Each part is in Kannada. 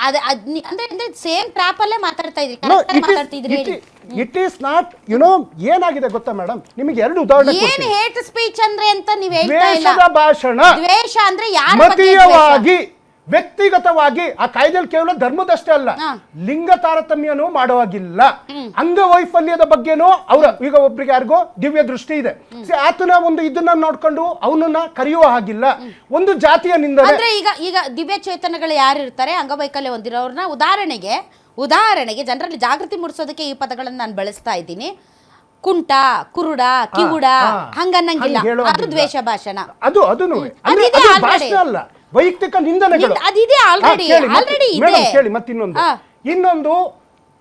ಅಂದ್ರೆ ಸೇಮ್ ಟ್ರಾಪ್ ಅಲ್ಲೇ ಮಾತಾಡ್ತಿದ್ರಿ. ಇಟ್ ಈಸ್ ನಾಟ್ ಏನಾಗಿದೆ ಗೊತ್ತಾ ಮೇಡಮ್, ನಿಮಗೆ 2 ಉದಾಹರಣೆ ಏನ್ ಹೇಟ್ ಸ್ಪೀಚ್ ಅಂದ್ರೆ ಅಂತ ನೀವು ಹೇಳ್ತಾ ಇಲ್ಲ. ದ್ವೇಷದ ಭಾಷಣ, ದ್ವೇಷ ಅಂದ್ರೆ ಯಾರ ಮತೀಯವಾಗಿ ವ್ಯಕ್ತಿಗತವಾಗಿ ಆ ಕಾಯ್ದೆಯಲ್ಲಿ ಕೇವಲ ಧರ್ಮದಷ್ಟೇ ಅಲ್ಲ, ಲಿಂಗ ತಾರತಮ್ಯನೂ ಮಾಡುವಾಗಿಲ್ಲ. ಅಂಗವೈಫಲ್ಯದ ಬಗ್ಗೆನೂ ಈಗ ಒಬ್ರಿಗೆ ಯಾರಿಗೋ ದಿವ್ಯ ದೃಷ್ಟಿ ಇದೆ, ಆತನ ಒಂದು ಇದನ್ನ ನೋಡ್ಕೊಂಡು ಅವನನ್ನ ಕರೆಯುವ ಹಾಗಿಲ್ಲ. ಒಂದು ಜಾತಿಯ ನಿಂದನೆ ಅಂದ್ರೆ ಈಗ ದಿವ್ಯ ಚೇತನಗಳು ಯಾರು ಇರ್ತಾರೆ ಅಂಗವೈಕಲ್ಯ ಹೊಂದಿರೋರ್ನ ಉದಾಹರಣೆಗೆ ಜನರಲ್ಲಿ ಜಾಗೃತಿ ಮೂಡಿಸೋದಕ್ಕೆ ಈ ಪದಗಳನ್ನು ನಾನು ಬಳಸ್ತಾ ಇದ್ದೀನಿ. ಕುಂಟ, ಕುರುಡ, ಕಿವುಡ ಹಂಗನ್ನಂಗಿಲ್ಲ, ಅದು ದ್ವೇಷ ಭಾಷಣ. ಅದು ಭಾಷಣ ಅಲ್ಲ, ವೈಯಕ್ತಿಕ ನಿಂದನೆಗಳು. ಕೇಳಿ ಇನ್ನೊಂದು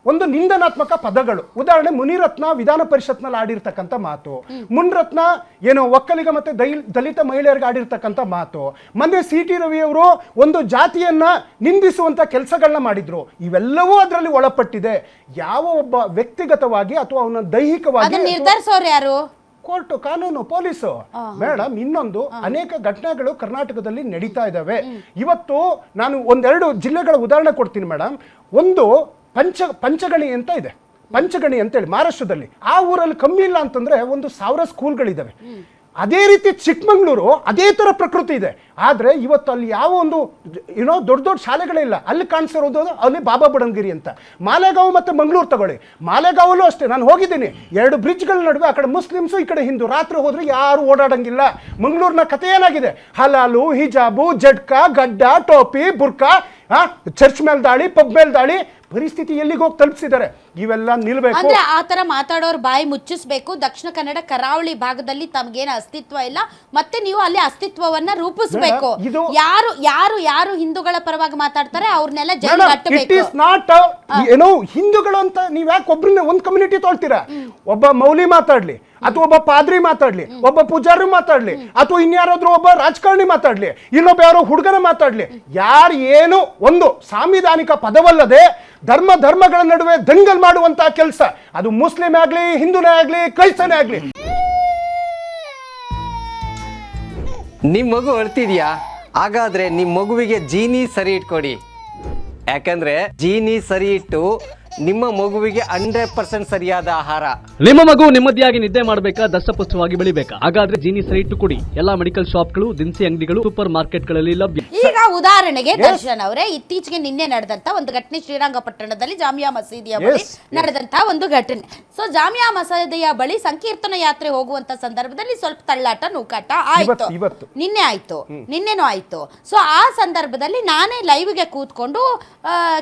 ಒಂದು ನಿಂದನಾತ್ಮಕ ಪದಗಳು. ಉದಾಹರಣೆ ಮುನಿರತ್ನ ವಿಧಾನ ಪರಿಷತ್ನಲ್ಲಿ ಆಡಿರ್ತಕ್ಕಂಥ ಮಾತು, ಮುನ್ರತ್ನ ಏನೋ ಒಕ್ಕಲಿಗ ಮತ್ತೆ ದಲಿತ ಮಹಿಳೆಯರಿಗೆ ಆಡಿರ್ತಕ್ಕಂಥ ಮಾತು, ಮೊನ್ನೆ CT ರವಿ ಅವರು ಒಂದು ಜಾತಿಯನ್ನ ನಿಂದಿಸುವಂತ ಕೆಲಸಗಳನ್ನ ಮಾಡಿದ್ರು. ಇವೆಲ್ಲವೂ ಅದರಲ್ಲಿ ಒಳಪಟ್ಟಿದೆ. ಯಾವ ಒಬ್ಬ ವ್ಯಕ್ತಿಗತವಾಗಿ ಅಥವಾ ಅವನ ದೈಹಿಕವಾಗಿ ನಿರ್ಧರಿಸೋರು ಯಾರು? ಕೋರ್ಟು, ಕಾನೂನು, ಪೊಲೀಸು. ಮೇಡಮ್ ಇನ್ನೊಂದು ಅನೇಕ ಘಟನೆಗಳು ಕರ್ನಾಟಕದಲ್ಲಿ ನಡೀತಾ ಇದ್ದಾವೆ. ಇವತ್ತು ನಾನು 1-2 ಜಿಲ್ಲೆಗಳ ಉದಾಹರಣೆ ಕೊಡ್ತೀನಿ ಮೇಡಮ್. ಒಂದು ಪಂಚಗಣಿ ಅಂತ ಇದೆ, ಪಂಚಗಣಿ ಅಂತೇಳಿ ಮಹಾರಾಷ್ಟ್ರದಲ್ಲಿ. ಆ ಊರಲ್ಲಿ ಕಮ್ಮಿ ಇಲ್ಲ ಅಂತಂದ್ರೆ 1,000 ಸ್ಕೂಲ್ಗಳಿದ್ದಾವೆ. ಅದೇ ರೀತಿ ಚಿಕ್ಕಮಂಗ್ಳೂರು ಅದೇ ತರ ಪ್ರಕೃತಿ ಇದೆ. ಆದ್ರೆ ಇವತ್ತು ಅಲ್ಲಿ ಯಾವ ಒಂದು ದೊಡ್ಡ ದೊಡ್ಡ ಶಾಲೆಗಳಿಲ್ಲ. ಅಲ್ಲಿ ಕಾಣಿಸಿರೋದು ಅಲ್ಲಿ ಬಾಬಾ ಬುಡನ್ಗಿರಿ ಅಂತ. ಮಾಲೆಗಾಂವ್ ಮತ್ತೆ ಮಂಗಳೂರು ತಗೊಳ್ಳಿ, ಮಾಲೆಗಾವಲ್ಲೂ ಅಷ್ಟೇ. ನಾನು ಹೋಗಿದ್ದೀನಿ, 2 ಬ್ರಿಡ್ಜ್ಗಳ ನಡುವೆ ಆ ಕಡೆ ಮುಸ್ಲಿಮ್ಸು ಈ ಕಡೆ ಹಿಂದೂ. ರಾತ್ರಿ ಹೋದ್ರೆ ಯಾರು ಓಡಾಡಂಗಿಲ್ಲ. ಮಂಗಳೂರಿನ ಕಥೆ ಏನಾಗಿದೆ? ಹಲಾಲು, ಹಿಜಾಬು, ಜಡ್ಕಾ, ಗಡ್ಡ, ಟೋಪಿ, ಬುರ್ಕಾ, ಚರ್ಚ್ ಮೇಲೆ ದಾಳಿ, ಪಬ್ ಮೇಲೆ ದಾಳಿ, ಪರಿಸ್ಥಿತಿ ಎಲ್ಲಿಗೆ ಹೋಗಿ ತಲುಪಿಸಿದ್ದಾರೆ. ಇವೆಲ್ಲ ನಿಲ್ಬೇಕು. ಅಂದ್ರೆ ಆತರ ಮಾತಾಡೋರು ಬಾಯಿ ಮುಚ್ಚಿಸ್ಬೇಕು. ದಕ್ಷಿಣ ಕನ್ನಡ ಕರಾವಳಿ ಭಾಗದಲ್ಲಿ ತಮ್ಗೇನು ಅಸ್ತಿತ್ವ ಇಲ್ಲ, ಮತ್ತೆ ನೀವು ಅಲ್ಲಿ ಅಸ್ತಿತ್ವವನ್ನ ರೂಪಿಸಬೇಕು. ಯಾರು ಯಾರು ಯಾರು ಹಿಂದೂಗಳ ಪರವಾಗಿ ಮಾತಾಡ್ತಾರೆ ಅವ್ರನ್ನೆಲ್ಲ ಜೈಲಿಗೆ ಹಾಕಬೇಕು. ಹಿಂದೂಗಳು ಅಂತ ನೀವ್ ಯಾಕೆ ಒಬ್ರನ್ನ ಒಂದ್ ಕಮ್ಯುನಿಟಿ ತೊಳ್ತೀರಾ? ಒಬ್ಬ ಮೌಲಿ ಮಾತಾಡ್ಲಿ, ಅಥವಾ ಒಬ್ಬ ಪಾದ್ರಿ ಮಾತಾಡ್ಲಿ, ಒಬ್ಬ ಪೂಜಾರಿ ಮಾತಾಡ್ಲಿ, ಅಥವಾ ಇನ್ಯಾರಾದ್ರೂ ಒಬ್ಬ ರಾಜಕಾರಣಿ ಮಾತಾಡ್ಲಿ, ಇನ್ನೊಬ್ಬ ಯಾರೋ ಹುಡುಗನ ಮಾತಾಡ್ಲಿ, ಯಾರು ಏನು ಒಂದು ಸಾಂವಿಧಾನಿಕ ಪದವಲ್ಲದೆ ಧರ್ಮಗಳ ನಡುವೆ ದಂಗಲ್ ಮಾಡುವಂತಹ ಕೆಲಸ, ಅದು ಮುಸ್ಲಿಂ ಆಗ್ಲಿ, ಹಿಂದೂನೇ ಆಗ್ಲಿ, ಕ್ರೈಸ್ತನೇ ಆಗ್ಲಿ. ನಿಮ್ ಮಗು ಅಳ್ತಿದ್ಯಾ? ಹಾಗಾದ್ರೆ ನಿಮ್ ಮಗುವಿಗೆ ಜೀನಿ ಸರಿ ಇಟ್ಕೊಡಿ. ಯಾಕಂದ್ರೆ ಜೀನಿ ಸರಿ ಇಟ್ಟು ನಿಮ್ಮ ಮಗುವಿಗೆ 100% ಸರಿಯಾದ ಆಹಾರ. ನಿಮ್ಮ ಮಗು ನೆಮ್ಮದಿಯಾಗಿ ನಿದ್ದೆ ಮಾಡಬೇಕಾ, ದಷ್ಟಪುಷ್ಟವಾಗಿ ಬೆಳಿಬೇಕಾ? ಹಾಗಾದ್ರೆ ಜೀನಿ ಸರಿ ಇಟ್ಟು ಕೊಡಿ. ಎಲ್ಲಾ ಮೆಡಿಕಲ್ ಶಾಪ್ಗಳು, ದಿನಸಿ ಅಂಗಡಿಗಳು, ಸೂಪರ್ ಮಾರ್ಕೆಟ್ಗಳಲ್ಲಿ ಲಭ್ಯ. ಈಗ ಉದಾಹರಣೆಗೆ ದರ್ಶನ್ ಅವರೇ, ಇತ್ತೀಚೆಗೆ ನಿನ್ನೆ ನಡೆದಂತ ಒಂದು ಘಟನೆ ಶ್ರೀರಂಗಪಟ್ಟಣದಲ್ಲಿ ಜಾಮಿಯಾ ಮಸೀದಿಯ ಬಳಿ ನಡೆದಂತ ಒಂದು ಘಟನೆ. ಸೊ ಜಾಮಿಯಾ ಮಸೀದಿಯ ಬಳಿ ಸಂಕೀರ್ತನ ಯಾತ್ರೆ ಹೋಗುವಂತ ಸಂದರ್ಭದಲ್ಲಿ ಸ್ವಲ್ಪ ತಳ್ಳಾಟ ನೂಕಾಟ ಆಯ್ತು. ನಿನ್ನೆನೂ ಆಯ್ತು. ಸೊ ಆ ಸಂದರ್ಭದಲ್ಲಿ ನಾನೇ ಲೈವ್ಗೆ ಕೂತ್ಕೊಂಡು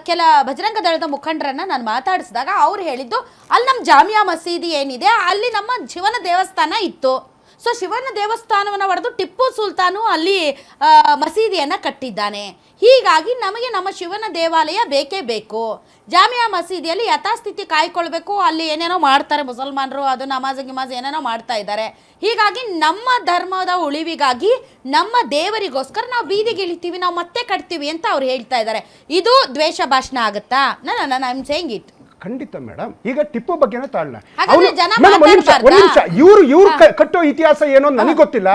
ಕೆಲ ಬಜರಂಗ ದಳದ ಮುಖಂಡರನ್ನ ನಾನು ಮಾತಾಡಿಸಿದಾಗ ಅವ್ರು ಹೇಳಿದ್ದು, ಅಲ್ಲಿ ನಮ್ಮ ಜಾಮಿಯಾ ಮಸೀದಿ ಏನಿದೆ ಅಲ್ಲಿ ನಮ್ಮ ಶಿವನ ದೇವಸ್ಥಾನ ಇತ್ತು. ಸೊ ಶಿವನ ದೇವಸ್ಥಾನವನ್ನು ಹೊಡೆದು ಟಿಪ್ಪು ಸುಲ್ತಾನು ಅಲ್ಲಿ ಮಸೀದಿಯನ್ನು ಕಟ್ಟಿದ್ದಾನೆ. ಹೀಗಾಗಿ ನಮಗೆ ನಮ್ಮ ಶಿವನ ದೇವಾಲಯ ಬೇಕೇ ಬೇಕು. ಜಾಮಿಯಾ ಮಸೀದಿಯಲ್ಲಿ ಯಥಾಸ್ಥಿತಿ ಕಾಯ್ಕೊಳ್ಬೇಕು. ಅಲ್ಲಿ ಏನೇನೋ ಮಾಡ್ತಾರೆ ಮುಸಲ್ಮಾನರು, ಅದು ನಮಾಜ್ ಏನೇನೋ ಮಾಡ್ತಾ ಇದ್ದಾರೆ. ಹೀಗಾಗಿ ನಮ್ಮ ಧರ್ಮದ ಉಳಿವಿಗಾಗಿ, ನಮ್ಮ ದೇವರಿಗೋಸ್ಕರ ನಾವು ಬೀದಿಗೆ ಇಳಿತೀವಿ, ನಾವು ಮತ್ತೆ ಕಟ್ತೀವಿ ಅಂತ ಅವ್ರು ಹೇಳ್ತಾ ಇದ್ದಾರೆ. ಇದು ದ್ವೇಷ ಭಾಷಣ ಆಗುತ್ತಾ? I am saying it. ಖಂಡಿತ ಮೇಡಮ್. ಈಗ ಟಿಪ್ಪು ಬಗ್ಗೆನೇ ತಾಳೋಣ. ಇವ್ರು ಕಟ್ಟೋ ಇತಿಹಾಸ ಏನೋ ನನಗೆ ಗೊತ್ತಿಲ್ಲ.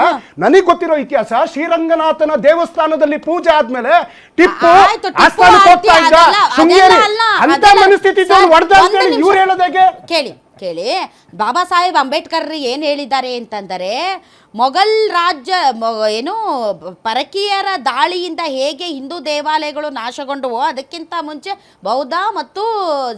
ನನಗೆ ಗೊತ್ತಿರೋ ಇತಿಹಾಸ, ಶ್ರೀರಂಗನಾಥನ ದೇವಸ್ಥಾನದಲ್ಲಿ ಪೂಜೆ ಆದ್ಮೇಲೆ ಟಿಪ್ಪು ಆಸ್ಥಾನಕ್ಕೆ ಹೋಗ್ತಾ ಇದ್ದ, ಶೃಂಗೇರಿ ಅಂತ ಮನಸ್ಥಿತಿ ಇವ್ರು ಹೇಳೋದಾಗೆ ಕೇಳಿ. ಬಾಬಾ ಸಾಹೇಬ್ ಅಂಬೇಡ್ಕರ್ ಏನು ಹೇಳಿದ್ದಾರೆ ಅಂತಂದರೆ, ಮೊಘಲ್ ರಾಜ್ಯ ಪರಕೀಯರ ದಾಳಿಯಿಂದ ಹೇಗೆ ಹಿಂದೂ ದೇವಾಲಯಗಳು ನಾಶಗೊಂಡವೋ, ಅದಕ್ಕಿಂತ ಮುಂಚೆ ಬೌದ್ಧ ಮತ್ತು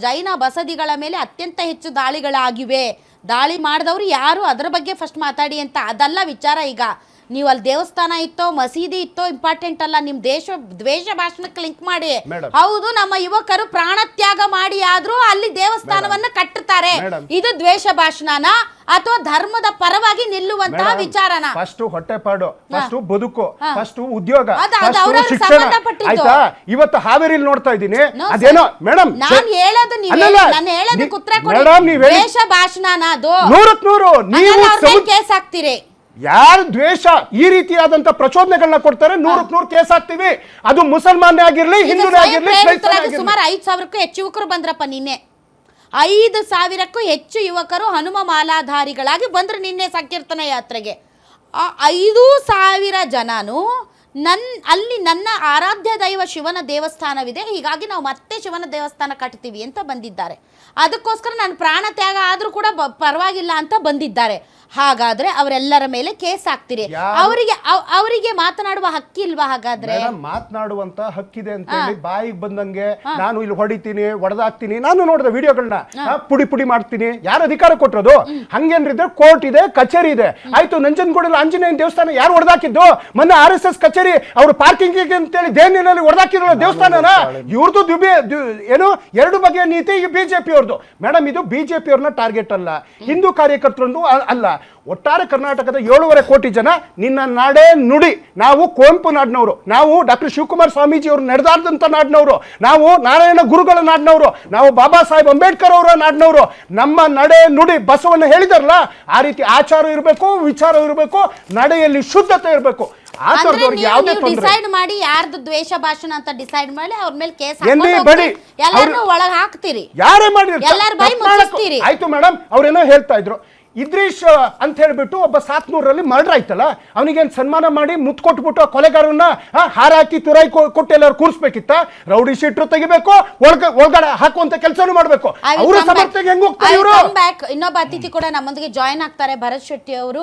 ಜೈನ ಬಸದಿಗಳ ಮೇಲೆ ಅತ್ಯಂತ ಹೆಚ್ಚು ದಾಳಿಗಳಾಗಿವೆ. ದಾಳಿ ಮಾಡಿದವರು ಯಾರು, ಅದರ ಬಗ್ಗೆ ಫಸ್ಟ್ ಮಾತಾಡಿ ಅಂತ. ಅದಲ್ಲ ವಿಚಾರ. ಈಗ ನೀವು ಅಲ್ಲಿ ದೇವಸ್ಥಾನ ಇತ್ತೋ ಮಸೀದಿ ಇತ್ತೋ ಇಂಪಾರ್ಟೆಂಟ್ ಅಲ್ಲ, ನಿಮ್ ದ್ವೇಷ ಭಾಷಣಕ್ಕೆ ಲಿಂಕ್ ಮಾಡಿ. ಹೌದು, ನಮ್ಮ ಯುವಕರು ಪ್ರಾಣ ತ್ಯಾಗ ಮಾಡಿ ಆದ್ರೂ ಅಲ್ಲಿ ದೇವಸ್ಥಾನವನ್ನ ಕಟ್ಟುತ್ತಾರೆ. ಇದು ದ್ವೇಷ ಭಾಷಣನ ಅಥವಾ ಧರ್ಮದ ಪರವಾಗಿ ನಿಲ್ಲುವಂತಹ ವಿಚಾರನ? ಫಸ್ಟ್ ಹೊಟ್ಟೆಪಾಡು, ಫಸ್ಟ್ ಬದುಕು, ಫಸ್ಟ್ ಉದ್ಯೋಗ, ಶಿಕ್ಷಣ. ಆಯ್ತಾ? ಇವತ್ತು ಹಾವೇರಿಲಿ ನೋಡ್ತಾ ಇದ್ದೀನಿ, ಅದೇನೋ ಮೇಡಮ್ ನಾನು ಹೇಳೋದಕ್ಕೆ ಉತ್ತರ ಕೊಡಿ. ದ್ವೇಷ ಭಾಷಣನ ಅದು 100% ಕೇಸ್ ಹಾಕ್ತೀರಿ. ಯಾರು ದ್ವೇಷ ಈ ರೀತಿಯಾದಂತ ಪ್ರಚೋದನೆಗಳನ್ನ ಕೊಡ್ತಾರೆ 100% ಕೇಸ್ ಹಾಕ್ತಿವಿ. ಅದು ಮುಸಲ್ಮಾನೇ ಆಗಿರ್ಲಿ, ಹಿಂದೂನೇ ಆಗಿರ್ಲಿ. ಸುಮಾರು 5,000ಕ್ಕೂ ಹೆಚ್ಚು ಯುವಕರು ಬಂದ್ರಪ್ಪ ನಿನ್ನೆ. 5,000ಕ್ಕೂ ಹೆಚ್ಚು ಯುವಕರು ಹನುಮ ಮಾಲಾಧಾರಿಗಳಾಗಿ ಬಂದ್ರು ನಿನ್ನೆ ಸಂಕೀರ್ತನ ಯಾತ್ರೆಗೆ. ಆ 5,000 ಜನನು ಅಲ್ಲಿ ನನ್ನ ಆರಾಧ್ಯ ದೈವ ಶಿವನ ದೇವಸ್ಥಾನವಿದೆ, ಹೀಗಾಗಿ ನಾವು ಮತ್ತೆ ಶಿವನ ದೇವಸ್ಥಾನ ಕಟ್ತೀವಿ ಅಂತ ಬಂದಿದ್ದಾರೆ. ಅದಕ್ಕೋಸ್ಕರ ನಾನು ಪ್ರಾಣ ತ್ಯಾಗ ಆದ್ರೂ ಕೂಡ ಪರವಾಗಿಲ್ಲ ಅಂತ ಬಂದಿದ್ದಾರೆ. ಹಾಗಾದ್ರೆ ಅವರೆಲ್ಲರ ಮೇಲೆ ಕೇಸ್ ಹಾಕ್ತೀರಿ. ಅವರಿಗೆ ಮಾತನಾಡುವ ಹಕ್ಕಿಲ್ವಾ? ಹಾಗಾದ್ರೆ ಮಾತನಾಡುವಂತ ಹಕ್ಕಿದೆ ಅಂತ ಹೇಳಿ ಬಾಯಿಗೆ ಬಂದಂಗೆ ನಾನು ಇಲ್ಲಿ ಹೊಡಿತೀನಿ, ಹೊಡೆದಾಕ್ತೀನಿ. ನಾನು ನೋಡಿದ ವಿಡಿಯೋಗಳನ್ನ ಪುಡಿ ಪುಡಿ ಮಾಡ್ತೀನಿ. ಯಾರು ಅಧಿಕಾರ ಕೊಟ್ಟರೋದು? ಹಂಗೇನ್ರಿದ್ರೆ ಕೋರ್ಟ್ ಇದೆ, ಕಚೇರಿ ಇದೆ. ಆಯ್ತು, ನಂಜನಗೂಡಲ್ಲಿ ಆಂಜನೇಯನ ದೇವಸ್ಥಾನ ಯಾರು ಹೊಡೆದಾಕಿದ್ದು? ಮೊನ್ನೆ RSS ಕಚೇರಿ ಅವರು ಪಾರ್ಕಿಂಗ್ ಅಂತೇಳಿ ದೇವನಲ್ಲಿ ಹೊಡೆದಾಕಿರೋ ದೇವಸ್ಥಾನನ. ಇವ್ರದ್ದು ಏನು ಎರಡು ಬಗೆಯ ನೀತಿ ಈ ಬಿಜೆಪಿ ಅವ್ರದ್ದು. ಮೇಡಮ್, ಇದು ಬಿಜೆಪಿ ಅವ್ರನ್ನ ಟಾರ್ಗೆಟ್ ಅಲ್ಲ, ಹಿಂದೂ ಕಾರ್ಯಕರ್ತರನ್ನು ಅಲ್ಲ. ಒಟ್ಟಾರೆ ಕರ್ನಾಟಕದ 7.5 ಕೋಟಿ ಜನ ನಿನ್ನ ನಾಡೇ ನುಡಿ. ನಾವು ಕುವೆಂಪು ನಾಡಿನವರು, ನಾವು ಡಾಕ್ಟರ್ ಶಿವಕುಮಾರ ಸ್ವಾಮೀಜಿ ಅವರು ನಡೆದಾಡಿದಂಥ ನಾಡಿನವರು, ನಾವು ನಾರಾಯಣ ಗುರುಗಳ ನಾಡಿನವರು, ನಾವು ಬಾಬಾ ಸಾಹೇಬ್ ಅಂಬೇಡ್ಕರ್ ಅವರ ನಾಡಿನವರು. ನಮ್ಮ ನಡೆ ನುಡಿ ಬಸವಣ್ಣ ಹೇಳಿದಾರಲ್ಲ, ಆ ರೀತಿ ಆಚಾರ ಇರಬೇಕು, ವಿಚಾರ ಇರಬೇಕು, ನಡೆಯಲ್ಲಿ ಶುದ್ಧತೆ ಇರಬೇಕು. ಡಿಸೈಡ್ ಮಾಡಿ ಯಾರ್ದು ದ್ವೇಷ ಭಾಷಣ ಅಂತ ಡಿಸೈಡ್ ಮಾಡಿ ಅವ್ರ ಮೇಲೆ ಕೇಸ್ ಎಲ್ಲಾರನ್ನೂ ಒಳಗೆ ಹಾಕ್ತೀರಿ, ಯಾರೇ ಮಾಡಿ ಎಲ್ಲಾರ ಬಾಯಿ ಮುಚ್ಚಿಸ್ತೀರಿ. ಆಯ್ತು ಮೇಡಮ್, ಅವ್ರೇನೋ ಹೇಳ್ತಾ ಇದ್ರು, ಇದ್ರೀಶ್ ಅಂತ ಹೇಳ್ಬಿಟ್ಟು ಒಬ್ಬ 700ರಲ್ಲಿ ಮರ್ಡರ್ ಆಯ್ತಲ್ಲ, ಅವನಿಗೇನು ಸನ್ಮಾನ ಮಾಡಿ ಮುತ್ತು ಕೊಟ್ಬಿಟ್ಟು ಆ ಕೊಲೆಗಾರನ್ನ ಹಾರ ಹಾಕಿ ತುರಾಯಿ ಕೊಟ್ಟು ಎಲ್ಲರೂ ಕೂರಿಸ್ಬೇಕಿತ್ತ? ರೌಡಿ ಶೀಟ್ರು ತೆಗಿಬೇಕು, ಒಳಗಡೆ ಹಾಕುವಂತ ಕೆಲಸನೂ ಮಾಡ್ಬೇಕು. ಅವರ ಸಮರ್ಥನೆಗೆ ಹೆಂಗ್ ಹೋಗ್ತಾರೆ ಇವರು? ಇನ್ನೊಬ್ಬ ಅತಿಥಿ ಕೂಡ ನಮ್ಮೊಂದಿಗೆ ಜಾಯಿನ್ ಆಗ್ತಾರೆ, ಭರತ್ ಶೆಟ್ಟಿ ಅವರು.